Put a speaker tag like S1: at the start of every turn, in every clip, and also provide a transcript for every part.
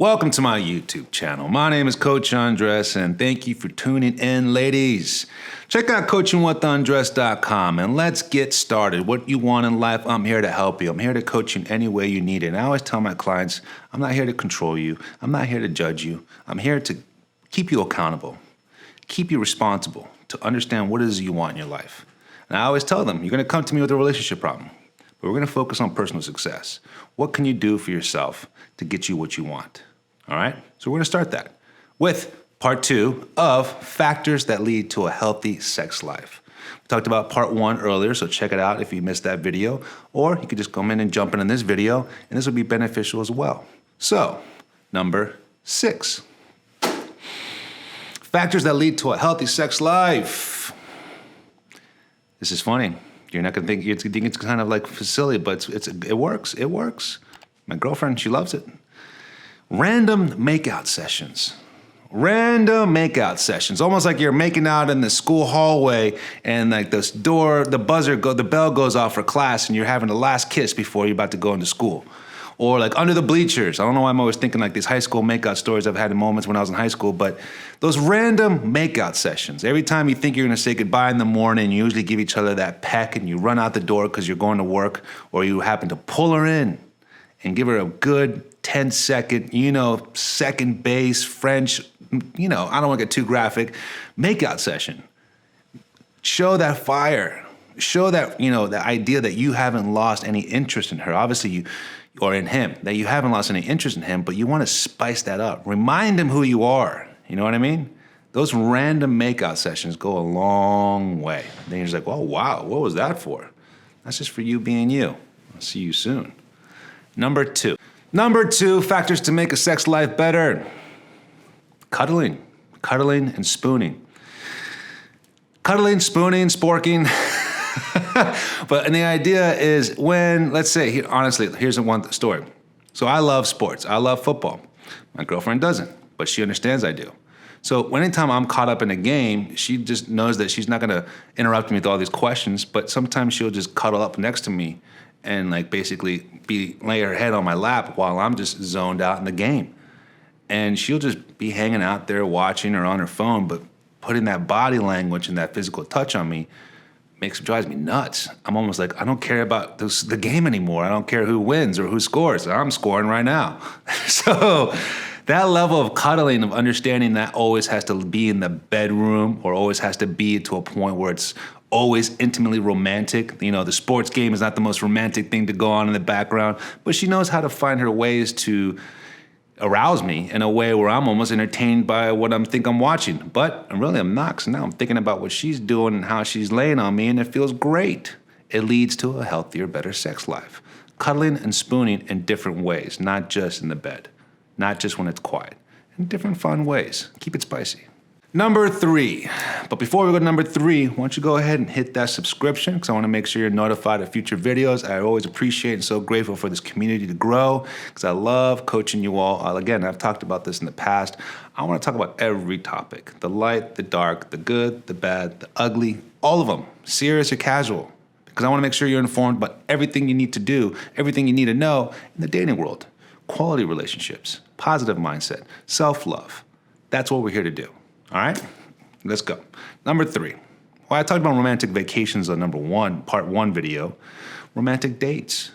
S1: Welcome to my YouTube channel. My name is Coach Andres, and thank you for tuning in, ladies. Check out coachingwithundress.com and let's get started. What you want in life, I'm here to help you. I'm here to coach you in any way you need it. And I always tell my clients, I'm not here to control you. I'm not here to judge you. I'm here to keep you accountable, keep you responsible, to understand what it is you want in your life. And I always tell them, you're going to come to me with a relationship problem, but we're going to focus on personal success. What can you do for yourself to get you what you want? All right, so we're going to start that with part 2 of factors that lead to a healthy sex life. We talked about part 1 earlier, so check it out if you missed that video, or you could just come in and jump in this video, and this will be beneficial as well. So, number 6, factors that lead to a healthy sex life. This is funny. You're not going to think it's kind of like silly, but it works. It works. My girlfriend, she loves it. Random makeout sessions. Random makeout sessions. Almost like you're making out in the school hallway and like the bell goes off for class and you're having the last kiss before you're about to go into school. Or like under the bleachers. I don't know why I'm always thinking like these high school makeout stories I've had in moments when I was in high school, but those random makeout sessions. Every time you think you're gonna say goodbye in the morning, you usually give each other that peck and you run out the door because you're going to work, or you happen to pull her in and give her a good 10-second, second base, French, I don't want to get too graphic, makeout session. Show that fire. Show that, the idea that you haven't lost any interest in her. Obviously, or in him, that you haven't lost any interest in him, but you want to spice that up. Remind him who you are. You know what I mean? Those random makeout sessions go a long way. Then you're just like, oh, wow, what was that for? That's just for you being you. I'll see you soon. Number 2, factors to make a sex life better. Cuddling and spooning. Cuddling, spooning, sporking. And the idea is when, let's say, honestly, here's one story. So I love sports. I love football. My girlfriend doesn't, but she understands I do. So anytime I'm caught up in a game, she just knows that she's not going to interrupt me with all these questions, but sometimes she'll just cuddle up next to me and like basically lay her head on my lap while I'm just zoned out in the game. And she'll just be hanging out there watching or on her phone, but putting that body language and that physical touch on me drives me nuts. I'm almost like, I don't care about the game anymore. I don't care who wins or who scores. I'm scoring right now. So that level of cuddling, of understanding that always has to be in the bedroom or always has to be to a point where it's always intimately romantic. The sports game is not the most romantic thing to go on in the background, but she knows how to find her ways to arouse me in a way where I'm almost entertained by what I'm watching. But I'm not, because now I'm thinking about what she's doing and how she's laying on me, and it feels great. It leads to a healthier, better sex life. Cuddling and spooning in different ways, not just in the bed, not just when it's quiet, in different fun ways. Keep it spicy. Number 3. But before we go to number 3, why don't you go ahead and hit that subscription, because I want to make sure you're notified of future videos. I always appreciate and so grateful for this community to grow, because I love coaching you all. Again, I've talked about this in the past. I want to talk about every topic, the light, the dark, the good, the bad, the ugly, all of them, serious or casual, because I want to make sure you're informed about everything you need to do, everything you need to know in the dating world, quality relationships, positive mindset, self-love. That's what we're here to do. All right, let's go. Number 3. Well, I talked about romantic vacations on number 1, part 1 video. Romantic dates,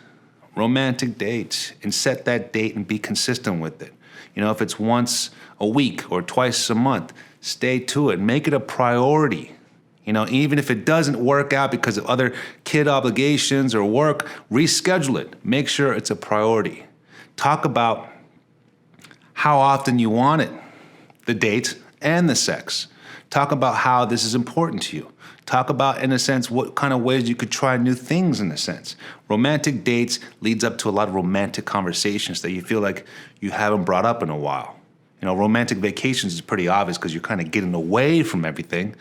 S1: and set that date and be consistent with it. If it's once a week or twice a month, stay to it. Make it a priority. Even if it doesn't work out because of other kid obligations or work, reschedule it. Make sure it's a priority. Talk about how often you want it, the date, and the sex. Talk about how this is important to you. Talk about, in a sense, what kind of ways you could try new things, in a sense. Romantic dates leads up to a lot of romantic conversations that you feel like you haven't brought up in a while. Romantic vacations is pretty obvious because you're kind of getting away from everything.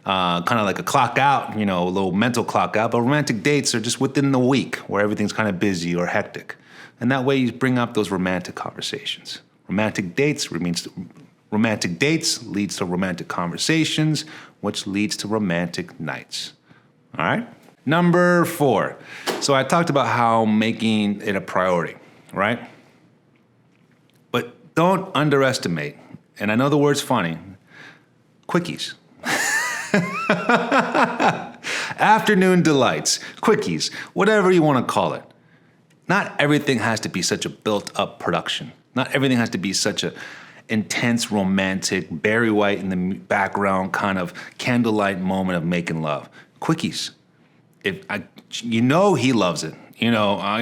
S1: Kind of like a clock out, a little mental clock out. But romantic dates are just within the week where everything's kind of busy or hectic. And that way you bring up those romantic conversations. Romantic dates leads to romantic conversations, which leads to romantic nights. All right? Number 4. So I talked about how making it a priority, right? But don't underestimate, and I know the word's funny, quickies. Afternoon delights, quickies, whatever you want to call it. Not everything has to be such a built-up production. Not everything has to be such a intense, romantic, Barry White in the background kind of candlelight moment of making love. Quickies. You know he loves it. I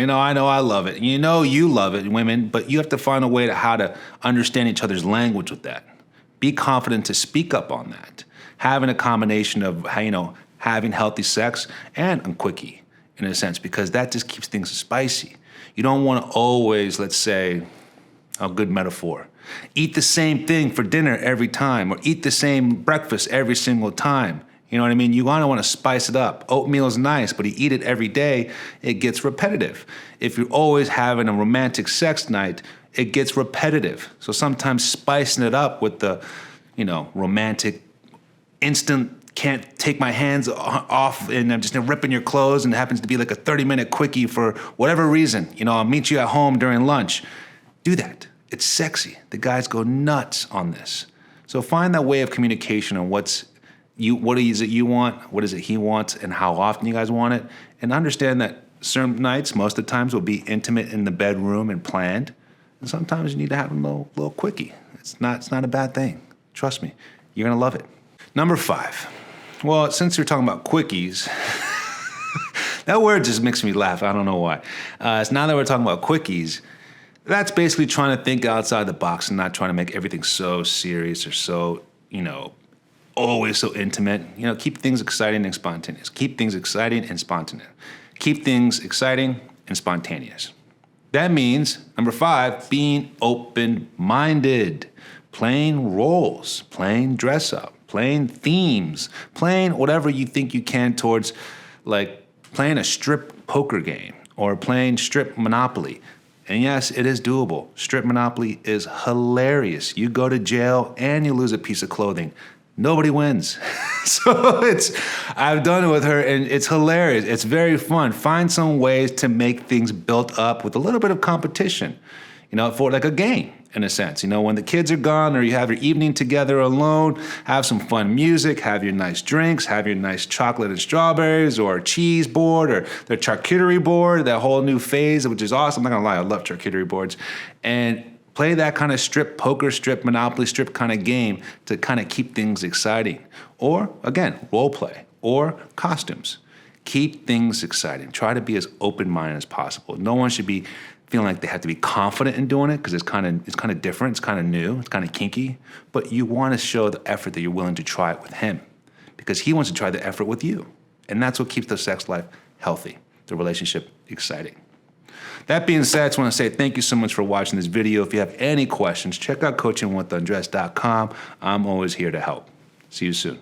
S1: know I love it. You know you love it, women, but you have to find a way to how to understand each other's language with that. Be confident to speak up on that. Having a combination of, having healthy sex and a quickie, in a sense, because that just keeps things spicy. You don't want to always, let's say, a good metaphor, eat the same thing for dinner every time, or eat the same breakfast every single time. You know what I mean? You want to spice it up. Oatmeal is nice, but you eat it every day, it gets repetitive. If you're always having a romantic sex night, it gets repetitive. So sometimes spicing it up with the, romantic, instant, can't take my hands off and I'm just ripping your clothes, and it happens to be like a 30-minute quickie for whatever reason. I'll meet you at home during lunch. Do that. It's sexy. The guys go nuts on this. So find that way of communication on what is it you want, what is it he wants, and how often you guys want it. And understand that certain nights, most of the times, will be intimate in the bedroom and planned. And sometimes you need to have a little quickie. It's not a bad thing. Trust me. You're going to love it. Number 5. Well, since you're talking about quickies, that word just makes me laugh. I don't know why. So now that we're talking about quickies, that's basically trying to think outside the box and not trying to make everything so serious or so, always so intimate. Keep things exciting and spontaneous. Keep things exciting and spontaneous. Keep things exciting and spontaneous. That means, number 5, being open-minded, playing roles, playing dress-up, playing themes, playing whatever you think you can towards, like, playing a strip poker game or playing strip Monopoly. And yes, it is doable. Strip Monopoly is hilarious. You go to jail and you lose a piece of clothing. Nobody wins. So I've done it with her and it's hilarious. It's very fun. Find some ways to make things built up with a little bit of competition, for like a game in a sense. When the kids are gone or you have your evening together alone, have some fun music, have your nice drinks, have your nice chocolate and strawberries or cheese board or the charcuterie board, that whole new phase, which is awesome. I'm not gonna lie, I love charcuterie boards. And play that kind of strip poker, strip Monopoly, strip kind of game to kind of keep things exciting. Or, again, role play or costumes. Keep things exciting. Try to be as open-minded as possible. No one should be feeling like they have to be confident in doing it because it's kind of different, it's kind of new, it's kind of kinky. But you want to show the effort that you're willing to try it with him because he wants to try the effort with you. And that's what keeps the sex life healthy, the relationship exciting. That being said, I just want to say thank you so much for watching this video. If you have any questions, check out coachingwithundress.com. I'm always here to help. See you soon.